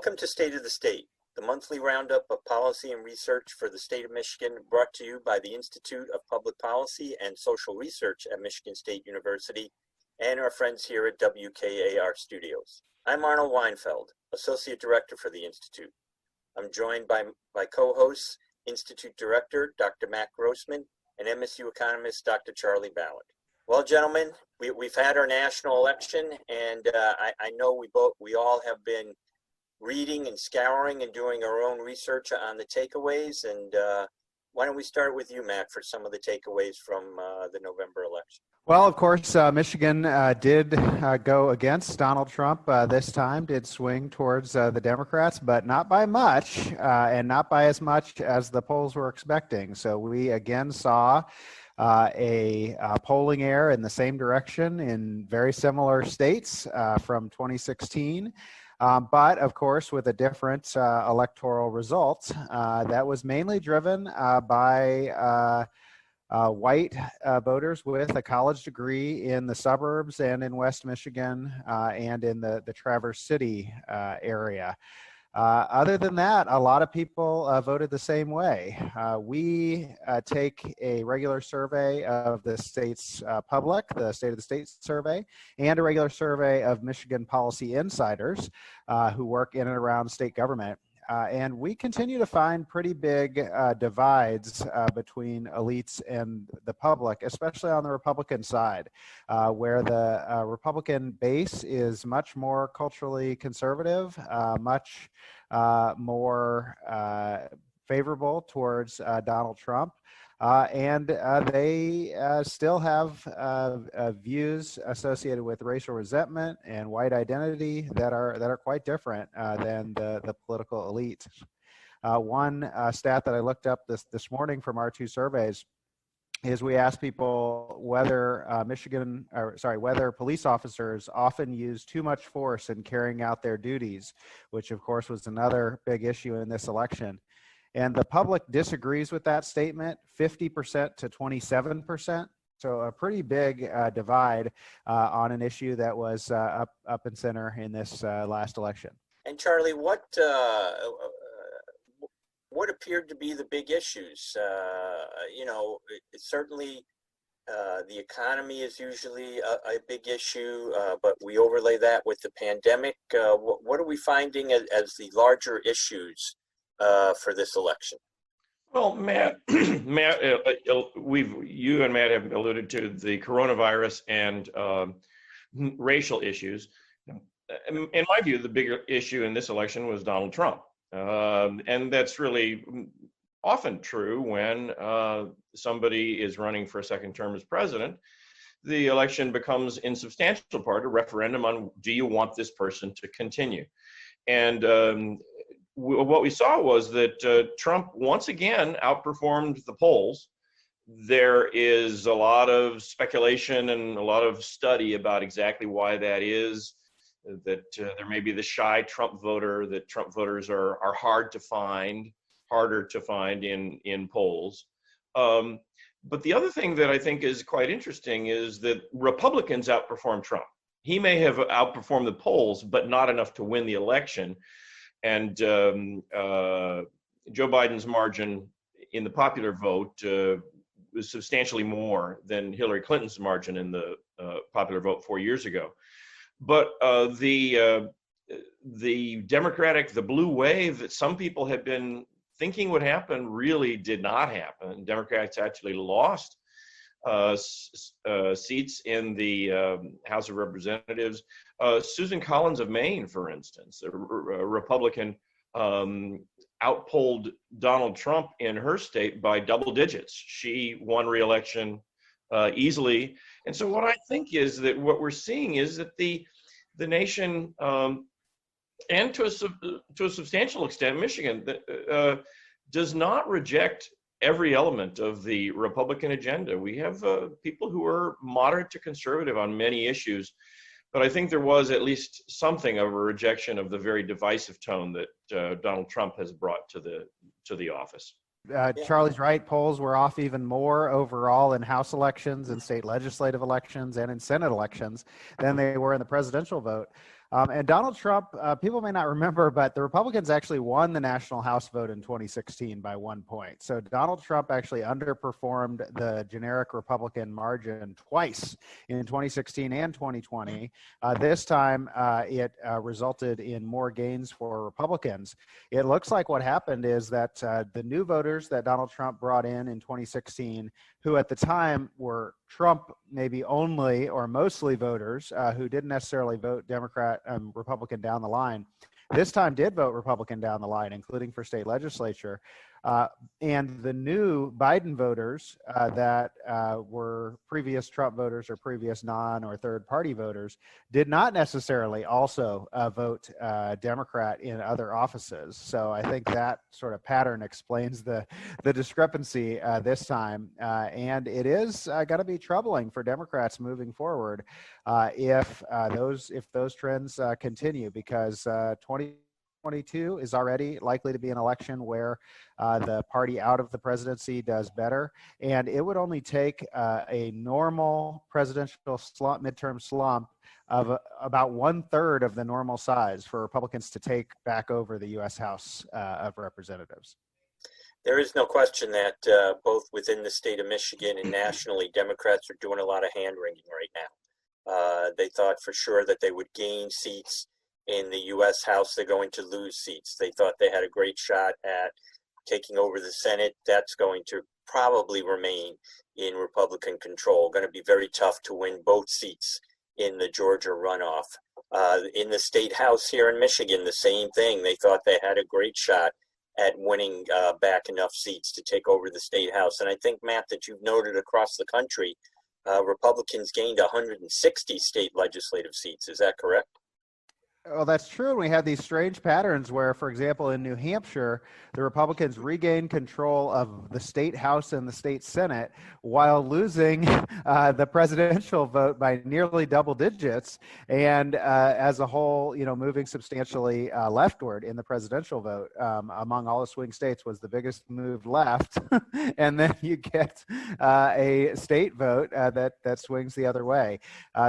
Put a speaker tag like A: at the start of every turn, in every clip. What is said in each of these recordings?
A: Welcome to State of the State, the monthly roundup of policy and research for the state of Michigan, brought to you by the Institute of Public Policy and Social Research at Michigan State University and our friends here at WKAR Studios. I'm Arnold Weinfeld, Associate Director for the Institute. I'm joined by my co-hosts, Institute Director, Dr. Matt Grossman, and MSU economist, Dr. Charlie Ballard. Well, gentlemen, we've had our national election, and I know we all have been reading and scouring and doing our own research on the takeaways. And why don't we start with you, Matt, for some of the takeaways from the November election?
B: Well, of course, Michigan did go against Donald Trump this time, did swing towards the Democrats, but not by much, and not by as much as the polls were expecting. So we again saw a polling error in the same direction in very similar states from 2016. But of course, with a different electoral result, that was mainly driven by white voters with a college degree in the suburbs and in West Michigan and in the Traverse City area. Other than that, a lot of people voted the same way. We take a regular survey of the state's public, the State of the State survey, and a regular survey of Michigan policy insiders who work in and around state government. And we continue to find pretty big divides between elites and the public, especially on the Republican side, where the Republican base is much more culturally conservative, much more favorable towards Donald Trump. And they still have views associated with racial resentment and white identity that are quite different than the political elite. One stat that I looked up this morning from our two surveys is we asked people whether whether police officers often use too much force in carrying out their duties, which of course was another big issue in this election. And the public disagrees with that statement, 50% to 27%. So a pretty big divide on an issue that was up and center in this last election.
A: And Charlie, what appeared to be the big issues? Certainly the economy is usually a big issue, but we overlay that with the pandemic. What are we finding as the larger issues for this election?
C: Well, Matt, you and Matt have alluded to the coronavirus and racial issues. In my view, the bigger issue in this election was Donald Trump. And that's really often true when somebody is running for a second term as president. The election becomes, in substantial part, a referendum on, do you want this person to continue? And what we saw was that Trump once again outperformed the polls. There is a lot of speculation and a lot of study about exactly why that is, that there may be the shy Trump voter, that Trump voters are harder to find in polls. But the other thing that I think is quite interesting is that Republicans outperformed Trump. He may have outperformed the polls, but not enough to win the election. And Joe Biden's margin in the popular vote was substantially more than Hillary Clinton's margin in the popular vote 4 years ago. But the Democratic, the blue wave that some people had been thinking would happen really did not happen. Democrats actually lost seats in the House of Representatives. Susan Collins of Maine, for instance, a Republican, outpolled Donald Trump in her state by double digits. She won re-election easily. And so what I think is that what we're seeing is that the nation, and to a substantial extent, Michigan, does not reject every element of the Republican agenda. We have people who are moderate to conservative on many issues, but I think there was at least something of a rejection of the very divisive tone that Donald Trump has brought to the office.
B: Charlie's right. Polls were off even more overall in House elections and state legislative elections and in Senate elections than they were in the presidential vote. And Donald Trump, people may not remember, but the Republicans actually won the national House vote in 2016 by 1 point. So Donald Trump actually underperformed the generic Republican margin twice in 2016 and 2020. This time, it resulted in more gains for Republicans. It looks like what happened is that the new voters that Donald Trump brought in 2016, who at the time were Trump maybe only or mostly voters who didn't necessarily vote Democrat, Republican down the line, this time did vote Republican down the line, including for state legislature. And the new Biden voters that were previous Trump voters or previous non or third party voters did not necessarily also vote Democrat in other offices. So I think that sort of pattern explains the discrepancy this time. And it is going to be troubling for Democrats moving forward if those trends continue, because 2022 is already likely to be an election where the party out of the presidency does better. And it would only take a normal presidential midterm slump of about 1/3 of the normal size for Republicans to take back over the U.S. House of Representatives.
A: There is no question that both within the state of Michigan and nationally, Democrats are doing a lot of hand-wringing right now. They thought for sure that they would gain seats in the U.S. House. They're going to lose seats. They thought they had a great shot at taking over the Senate. That's going to probably remain in Republican control. Going to be very tough to win both seats in the Georgia runoff. In the state house here in Michigan, the same thing. They thought they had a great shot at winning back enough seats to take over the state house. And I think, Matt, that you've noted across the country, Republicans gained 160 state legislative seats. Is that correct?
B: Well, that's true. And we had these strange patterns where, for example, in New Hampshire, the Republicans regained control of the state House and the state Senate while losing the presidential vote by nearly double digits. And as a whole, moving substantially leftward in the presidential vote among all the swing states was the biggest move left. And then you get a state vote that swings the other way.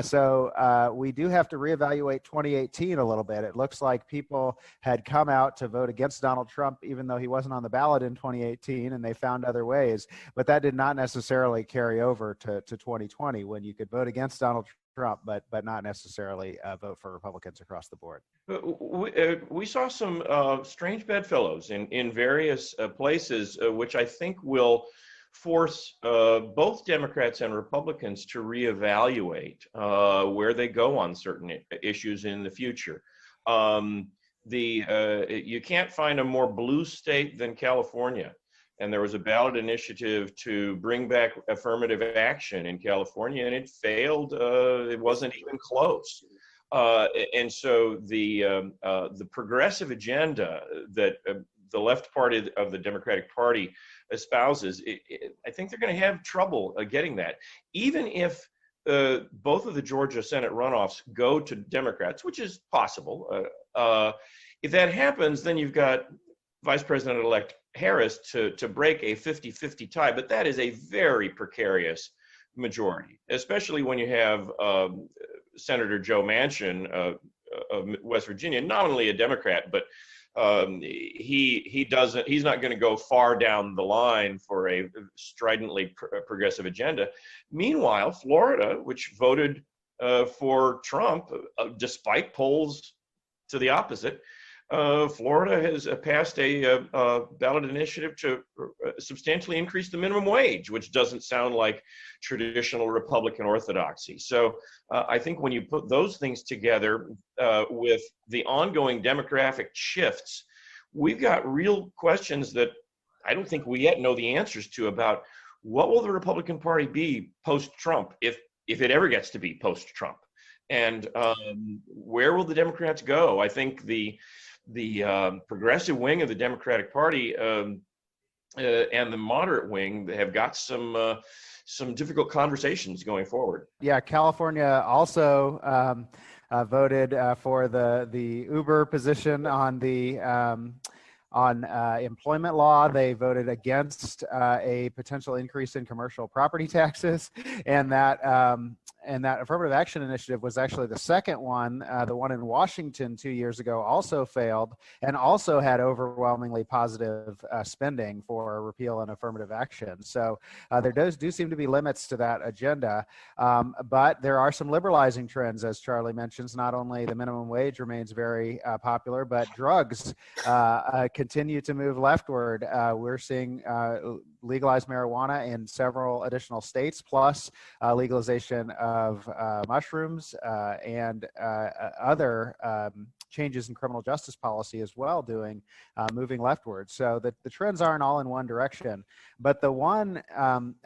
B: So we do have to reevaluate 2018 a little bit. It looks like people had come out to vote against Donald Trump, even though he wasn't on the ballot in 2018, and they found other ways. But that did not necessarily carry over to 2020, when you could vote against Donald Trump, but not necessarily vote for Republicans across the board.
C: We saw some strange bedfellows in various places, which I think will force both Democrats and Republicans to reevaluate where they go on certain issues in the future. You can't find a more blue state than California. And there was a ballot initiative to bring back affirmative action in California, and it failed. It wasn't even close. And so the progressive agenda that the left party of the Democratic Party espouses, I think they're going to have trouble getting that. Even if both of the Georgia Senate runoffs go to Democrats, which is possible, if that happens, then you've got Vice President-elect Harris to break a 50-50 tie, but that is a very precarious majority, especially when you have Senator Joe Manchin of West Virginia, not only a Democrat, but he's not going to go far down the line for a stridently progressive agenda. Meanwhile, Florida, which voted for Trump, despite polls to the opposite, Florida has passed a ballot initiative to substantially increase the minimum wage, which doesn't sound like traditional Republican orthodoxy. So I think when you put those things together with the ongoing demographic shifts, we've got real questions that I don't think we yet know the answers to about what will the Republican Party be post-Trump, if it ever gets to be post-Trump, and where will the Democrats go? I think the progressive wing of the Democratic Party and the moderate wing have got some difficult conversations going forward.
B: Yeah, California also voted for the Uber position on the employment law. They voted against a potential increase in commercial property taxes, and that and that affirmative action initiative was actually the second one. The one in Washington 2 years ago also failed and also had overwhelmingly positive spending for repeal and affirmative action. So there do seem to be limits to that agenda, but there are some liberalizing trends, as Charlie mentions. Not only the minimum wage remains very popular, but drugs continue to move leftward. We're seeing legalized marijuana in several additional states, plus legalization of mushrooms and other changes in criminal justice policy as well, moving leftward. So the trends aren't all in one direction. But the one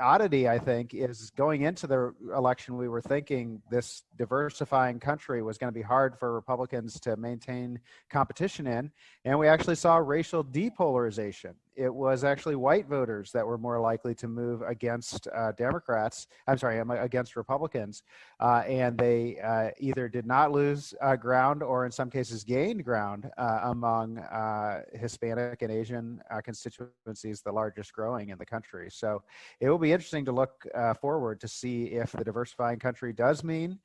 B: oddity, I think, is going into the election, we were thinking this diversifying country was going to be hard for Republicans to maintain competition in, and we actually saw racial depolarization. It was actually white voters that were more likely to move against against Republicans, and they either did not lose ground or in some cases gained ground among Hispanic and Asian constituencies, the largest growing in the country. So it will be interesting to look forward to see if the diversifying country does mean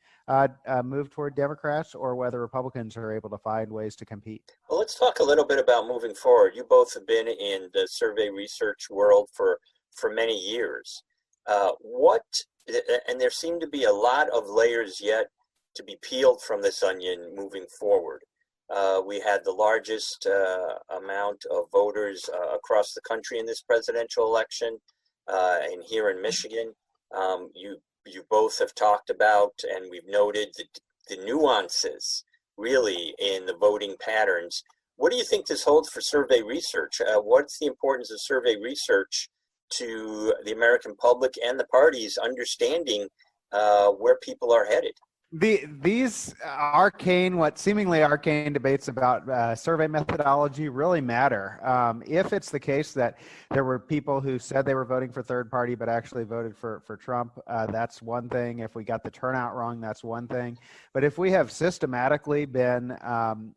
B: move toward Democrats, or whether Republicans are able to find ways to compete.
A: Well, let's talk a little bit about moving forward. You both have been in the survey research world for many years. And there seem to be a lot of layers yet to be peeled from this onion moving forward. We had the largest amount of voters across the country in this presidential election, and here in Michigan. You both have talked about, and we've noted the nuances really in the voting patterns. What do you think this holds for survey research? What's the importance of survey research to the American public and the parties understanding where people are headed?
B: These what seemingly arcane debates about survey methodology really matter. If it's the case that there were people who said they were voting for third party but actually voted for Trump, that's one thing. If we got the turnout wrong, that's one thing. But if we have systematically been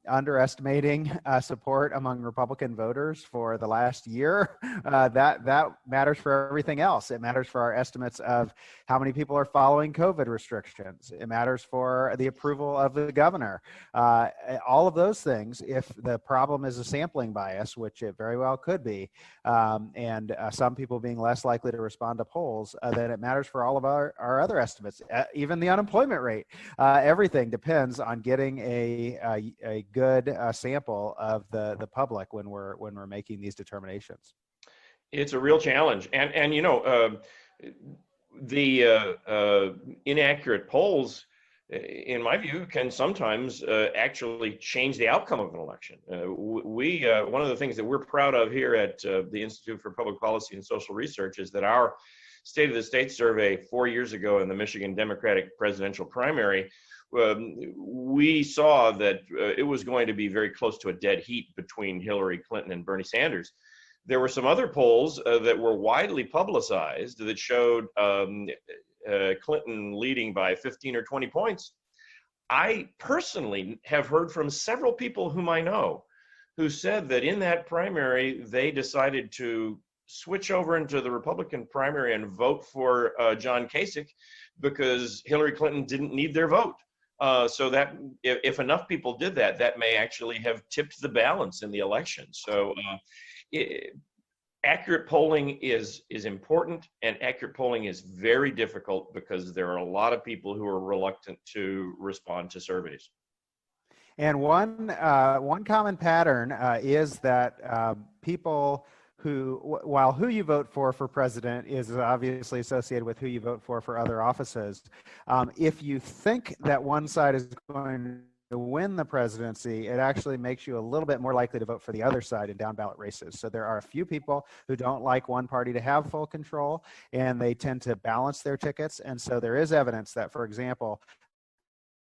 B: underestimating support among Republican voters for the last year, that matters for everything else. It matters for our estimates of how many people are following COVID restrictions. It matters for the approval of the governor. All of those things, if the problem is a sampling bias, which it very well could be, and some people being less likely to respond to polls, then it matters for all of our other estimates, even the unemployment rate. Everything depends on getting a good sample of the public when we're making these determinations.
C: It's a real challenge, and the inaccurate polls, in my view, can sometimes actually change the outcome of an election. One of the things that we're proud of here at the Institute for Public Policy and Social Research is that our State of the State survey 4 years ago in the Michigan Democratic presidential primary, we saw that it was going to be very close to a dead heat between Hillary Clinton and Bernie Sanders. There were some other polls that were widely publicized that showed Clinton leading by 15 or 20 points. I personally have heard from several people whom I know who said that in that primary, they decided to switch over into the Republican primary and vote for John Kasich because Hillary Clinton didn't need their vote. So that if enough people did that, that may actually have tipped the balance in the election. So accurate polling is important, and accurate polling is very difficult because there are a lot of people who are reluctant to respond to surveys.
B: And one common pattern is that people while who you vote for president is obviously associated with who you vote for other offices, if you think that one side is going to win the presidency, it actually makes you a little bit more likely to vote for the other side in down ballot races. So there are a few people who don't like one party to have full control, and they tend to balance their tickets. And so there is evidence that, for example,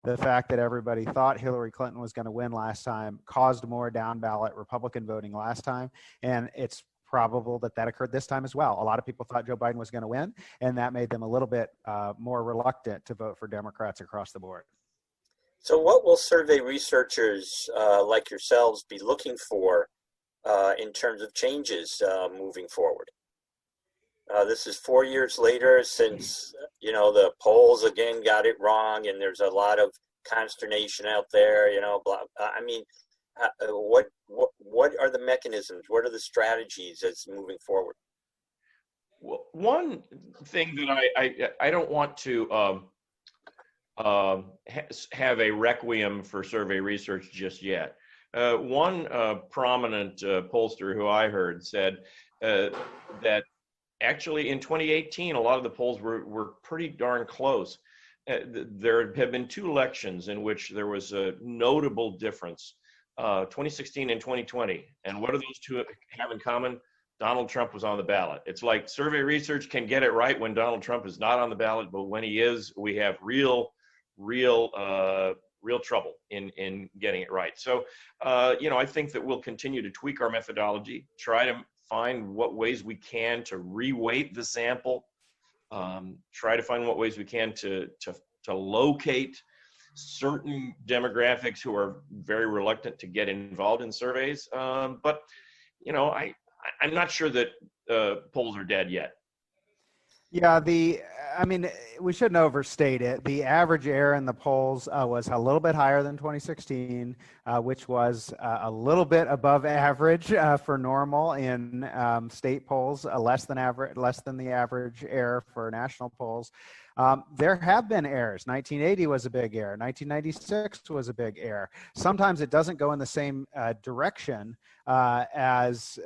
B: the fact that everybody thought Hillary Clinton was going to win last time caused more down ballot Republican voting last time. And it's probable that occurred this time as well. A lot of people thought Joe Biden was going to win, and that made them a little bit more reluctant to vote for Democrats across the board.
A: So what will survey researchers like yourselves be looking for in terms of changes moving forward? This is 4 years later since, the polls again got it wrong, and there's a lot of consternation out there, blah. I mean, what are the mechanisms? What are the strategies as moving forward?
C: Well, one thing that I don't want to have a requiem for survey research just yet. One prominent pollster who I heard said that actually in 2018, a lot of the polls were pretty darn close. There have been two elections in which there was a notable difference, 2016 and 2020. And what do those two have in common? Donald Trump was on the ballot. It's like survey research can get it right when Donald Trump is not on the ballot, but when he is, we have real trouble in getting it right. So, I think that we'll continue to tweak our methodology, try to find what ways we can to reweight the sample, try to find what ways we can to locate certain demographics who are very reluctant to get involved in surveys. But, I'm not sure that polls are dead yet.
B: Yeah, we shouldn't overstate it. The average error in the polls was a little bit higher than 2016, which was a little bit above average for normal in state polls, less than the average error for national polls. There have been errors. 1980 was a big error. 1996 was a big error. Sometimes it doesn't go in the same direction as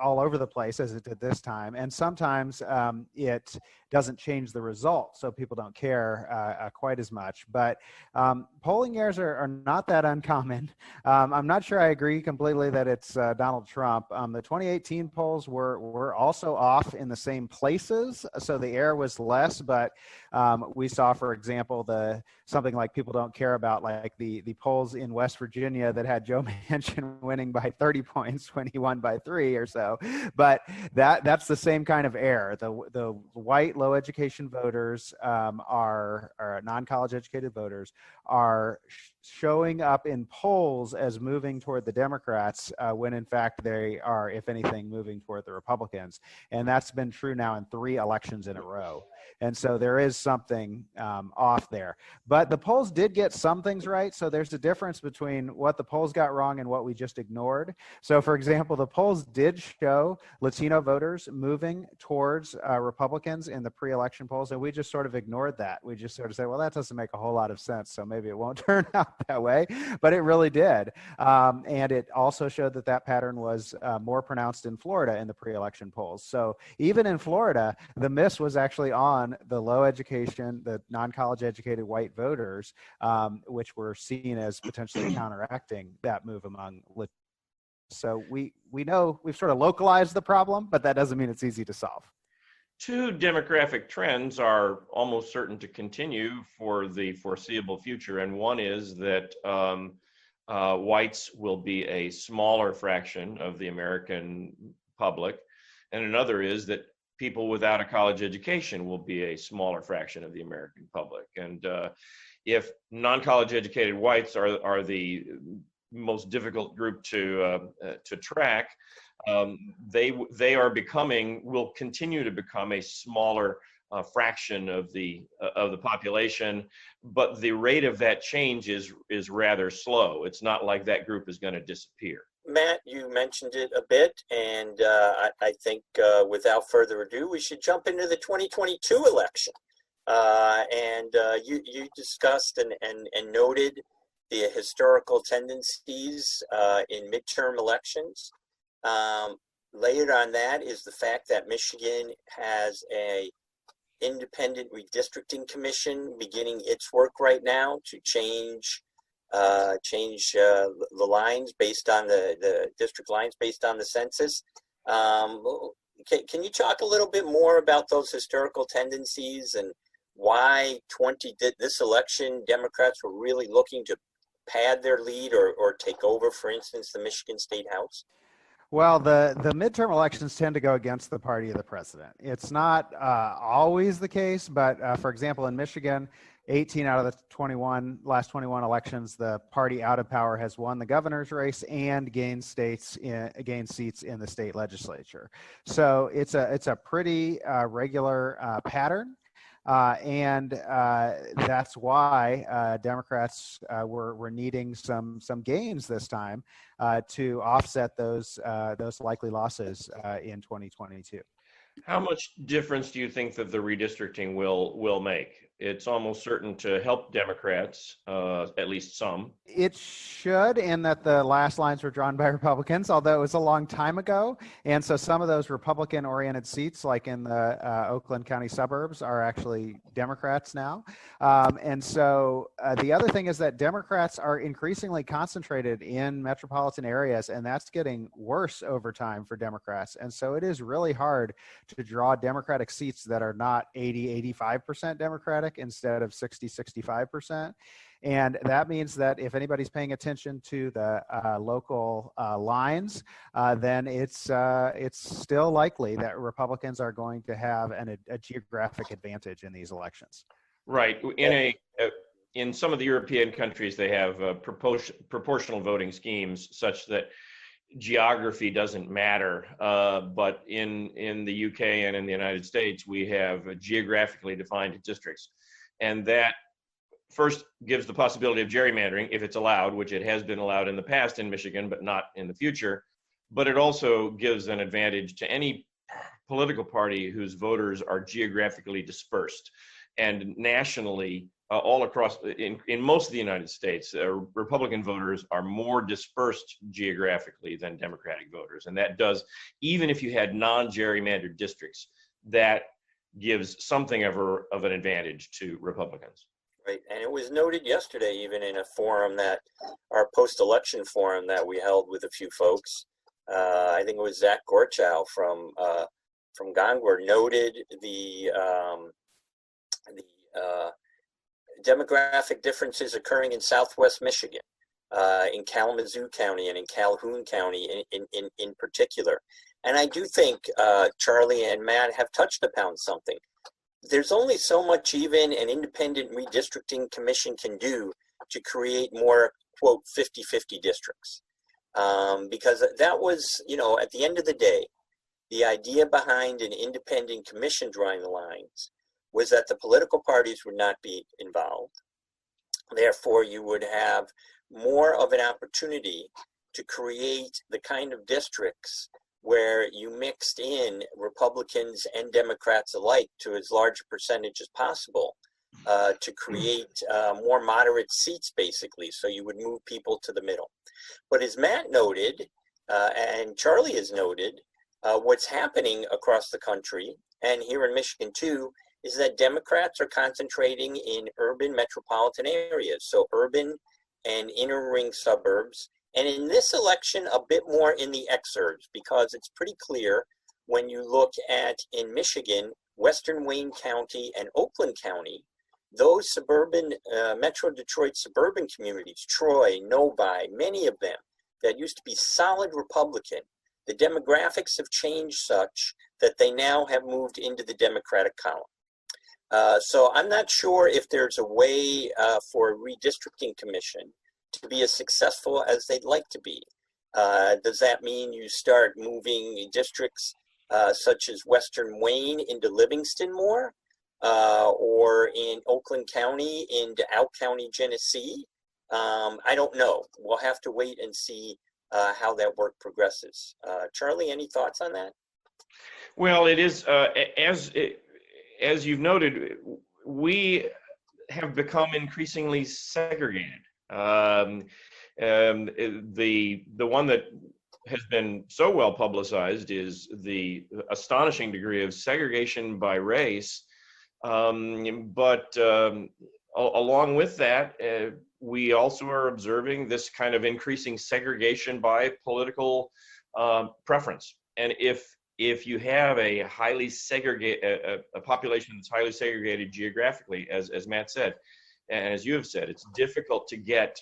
B: all over the place as it did this time. And sometimes it doesn't change the result, so people don't care quite as much. But polling errors are not that uncommon. I'm not sure I agree completely that it's Donald Trump. The 2018 polls were also off in the same places, so the error was less, but we saw, for example, something like people don't care about, like the polls in West Virginia that had Joe Manchin winning by 30 points when he won by 3 or so. But that's the same kind of error. The white low education voters are non-college educated voters are showing up in polls as moving toward the Democrats when in fact they are, if anything, moving toward the Republicans. And that's been true now in 3 elections in a row. And so there is something off there. But the polls did get some things right. So there's a difference between what the polls got wrong and what we just ignored. So, for example, the polls did show Latino voters moving towards Republicans in the pre-election polls. And we just sort of ignored that. We just sort of said, well, that doesn't make a whole lot of sense, so maybe it won't turn out that way. But it really did. And it also showed that pattern was more pronounced in Florida in the pre-election polls. So even in Florida, the miss was actually on the low education, the non-college educated white voters, which were seen as potentially counteracting that move among Latinos. So we know we've sort of localized the problem, but that doesn't mean it's easy to solve.
C: 2 demographic trends are almost certain to continue for the foreseeable future, and one is that whites will be a smaller fraction of the American public, and another is that people without a college education will be a smaller fraction of the American public. And if non-college educated whites are the most difficult group to track, they will continue to become a smaller fraction of the population, but the rate of that change is rather slow. It's not like that group is going to disappear.
A: Matt, you mentioned it a bit, and I think without further ado, we should jump into the 2022 election. You discussed and noted the historical tendencies in midterm elections. Layered on that is the fact that Michigan has a independent redistricting commission beginning its work right now to change the lines based on the district lines based on the census. Can you talk a little bit more about those historical tendencies and why this election Democrats were really looking to pad their lead or take over, for instance, the Michigan State House?
B: Well, the midterm elections tend to go against the party of the president. It's not always the case, but for example, in Michigan, 18 out of the last 21 elections, the party out of power has won the governor's race and gained seats in the state legislature. So it's a pretty regular pattern. And that's why Democrats were needing some gains this time to offset those likely losses in 2022.
C: How much difference do you think that the redistricting will make? It's almost certain to help Democrats, at least some.
B: It should, in that the last lines were drawn by Republicans, although it was a long time ago. And so some of those Republican-oriented seats, like in the Oakland County suburbs, are actually Democrats now. And so the other thing is that Democrats are increasingly concentrated in metropolitan areas, and that's getting worse over time for Democrats. And so it is really hard to draw Democratic seats that are not 85% Democratic instead of 65%. And that means that if anybody's paying attention to the local lines, then it's still likely that Republicans are going to have a geographic advantage in these elections.
C: Right. In some of the European countries, they have proportional voting schemes such that geography doesn't matter. But in the UK and in the United States, we have geographically defined districts. And that first gives the possibility of gerrymandering if it's allowed, which it has been allowed in the past in Michigan, but not in the future. But it also gives an advantage to any political party whose voters are geographically dispersed. And nationally, all across, in most of the United States, Republican voters are more dispersed geographically than Democratic voters. And that does, even if you had non-gerrymandered districts, that gives something of an advantage to Republicans.
A: Right, and it was noted yesterday, even in a forum our post-election forum that we held with a few folks. I think it was Zach Gorchow from Gongwer noted the demographic differences occurring in Southwest Michigan, in Kalamazoo County and in Calhoun County in particular. And I do think Charlie and Matt have touched upon something. There's only so much even an independent redistricting commission can do to create more, quote, 50-50 districts. Because that was, at the end of the day, the idea behind an independent commission drawing the lines was that the political parties would not be involved. Therefore, you would have more of an opportunity to create the kind of districts where you mixed in Republicans and Democrats alike to as large a percentage as possible to create more moderate seats, basically, so you would move people to the middle. But as Matt noted, and Charlie has noted, what's happening across the country, and here in Michigan too, is that Democrats are concentrating in urban metropolitan areas, so urban and inner ring suburbs, and in this election, a bit more in the exurbs, because it's pretty clear when you look at, in Michigan, Western Wayne County and Oakland County, those suburban, Metro Detroit suburban communities, Troy, Novi, many of them that used to be solid Republican, the demographics have changed such that they now have moved into the Democratic column. So I'm not sure if there's a way for a redistricting commission to be as successful as they'd like to be. Does that mean you start moving districts such as Western Wayne into Livingston more, or in Oakland County into Out County, Genesee? I don't know. We'll have to wait and see how that work progresses. Charlie, any thoughts on that?
C: Well, it is, as you've noted, we have become increasingly segregated. The one that has been so well publicized is the astonishing degree of segregation by race. But along with that, we also are observing this kind of increasing segregation by political preference. And if you have a highly segregated, a population that's highly segregated geographically, as Matt said, and as you have said, it's difficult to get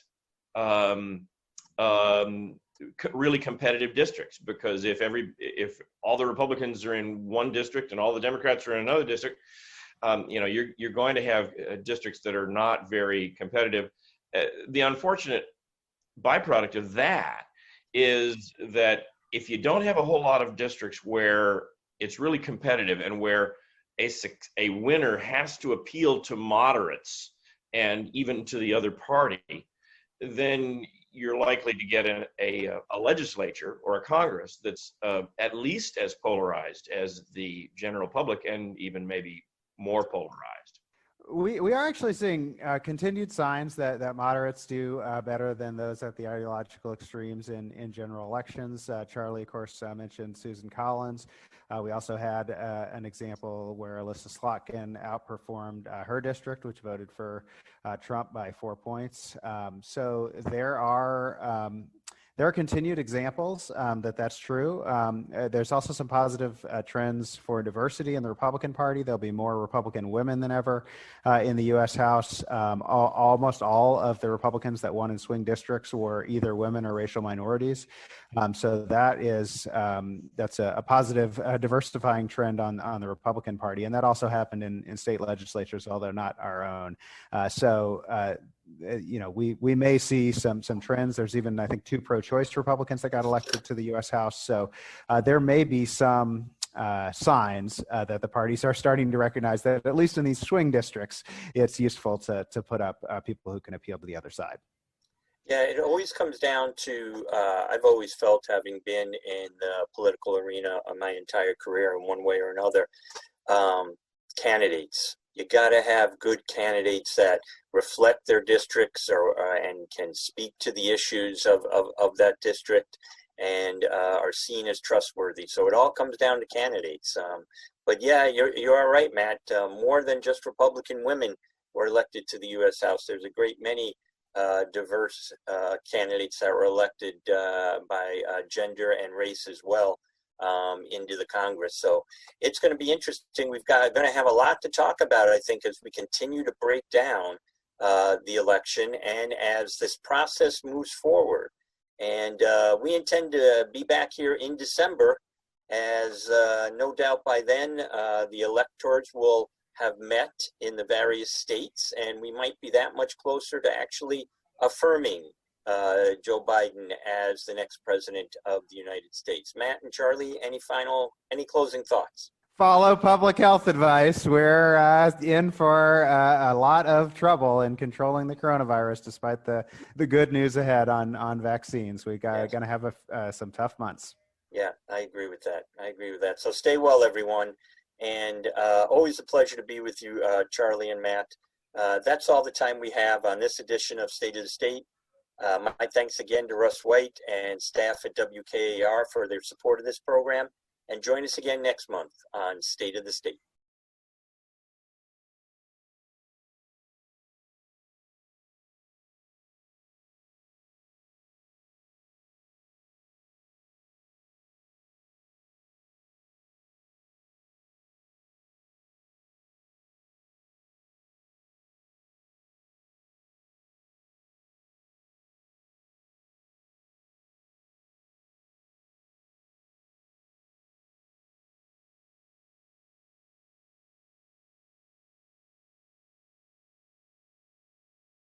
C: really competitive districts, because if all the Republicans are in one district and all the Democrats are in another district, you're going to have districts that are not very competitive. The unfortunate byproduct of that is that if you don't have a whole lot of districts where it's really competitive and where a winner has to appeal to moderates and even to the other party, then you're likely to get a legislature or a Congress that's at least as polarized as the general public, and even maybe more polarized.
B: We are actually seeing continued signs that moderates do better than those at the ideological extremes in general elections. Charlie, of course, mentioned Susan Collins. We also had an example where Alyssa Slotkin outperformed her district, which voted for Trump by 4 points. So there are continued examples that's true. There's also some positive trends for diversity in the Republican Party. There'll be more Republican women than ever in the U.S. House. Almost all of the Republicans that won in swing districts were either women or racial minorities. So that's a positive diversifying trend on the Republican Party. And that also happened in state legislatures, although not our own. We may see some trends. There's even, I think, 2 pro-choice Republicans that got elected to the U.S. House. So there may be some signs that the parties are starting to recognize that, at least in these swing districts, it's useful to put up people who can appeal to the other side.
A: Yeah, it always comes down to, I've always felt, having been in the political arena my entire career in one way or another, candidates. You got to have good candidates that reflect their districts and can speak to the issues of that district and are seen as trustworthy. So it all comes down to candidates. But yeah, you are right, Matt. More than just Republican women were elected to the U.S. House. There's a great many diverse candidates that were elected by gender and race as well into the Congress. So it's going to be interesting. We're going to have a lot to talk about, I think, as we continue to break down the election and as this process moves forward. And we intend to be back here in December, as no doubt by then the electors will have met in the various states, and we might be that much closer to actually affirming Joe Biden as the next president of the United States. Matt and Charlie, any closing thoughts?
B: Follow public health advice. We're in for a lot of trouble in controlling the coronavirus, despite the good news ahead on vaccines. We're going to have some tough months.
A: Yeah, I agree with that. So stay well, everyone. And always a pleasure to be with you, Charlie and Matt. That's all the time we have on this edition of State of the State. My thanks again to Russ White and staff at WKAR for their support of this program. And join us again next month on State of the State.